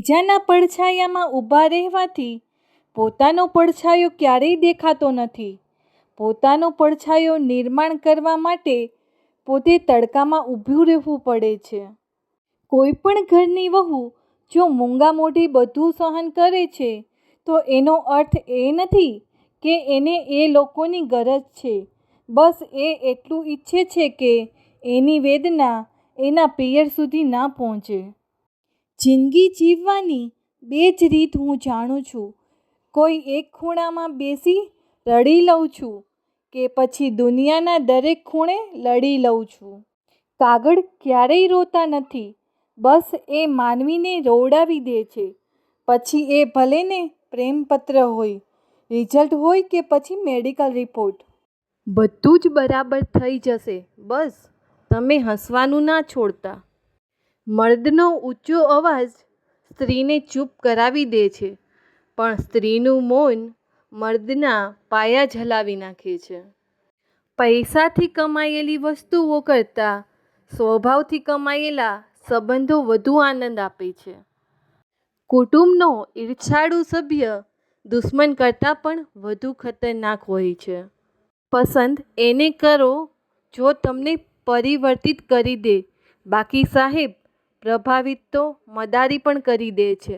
બીજાના પડછાયામાં ઊભા રહેવાથી પોતાનો પડછાયો ક્યારેય દેખાતો નથી. પોતાનો પડછાયો નિર્માણ કરવા માટે પોતે તડકામાં ઊભું રહેવું પડે છે. કોઈ પણ ઘરની વહુ જો મૂંગા મોઢે બધું સહન કરે છે તો એનો અર્થ એ નથી કે એને એ લોકોની ગરજ છે. બસ એ એટલું ઈચ્છે છે કે એની વેદના એના પિયર સુધી ના પહોંચે. જિંદગી જીવવાની બે જ રીત હું જાણું છું. કોઈ એક ખૂણામાં બેસી રડી લઉં છું કે પછી દુનિયાના દરેક ખૂણે લડી લઉં છું. કાગળ ક્યારેય રોતા નથી. બસ એ માનવીને રોવડાવી દે છે. પછી એ ભલે ને પ્રેમપત્ર હોય, રિઝલ્ટ હોય કે પછી મેડિકલ રિપોર્ટ. બધું જ બરાબર થઈ જશે. બસ તમે હસવાનું ના છોડતા. મર્દનો ઊંચો અવાજ સ્ત્રીને ચૂપ કરાવી દે છે, પણ સ્ત્રીનું મૌન મર્દના પાયા જ હલાવી નાખે છે. પૈસાથી કમાયેલી વસ્તુઓ કરતાં સ્વભાવથી કમાયેલા સંબંધો વધુ આનંદ આપે છે. કુટુંબનો ઈર્ષાળુ સભ્ય દુશ્મન કરતાં પણ વધુ ખતરનાક હોય છે. પસંદ એને કરો જો તમને પરિવર્તિત કરી દે. બાકી સાહેબ, પ્રભાવિત તો મદારી પણ કરી દે છે.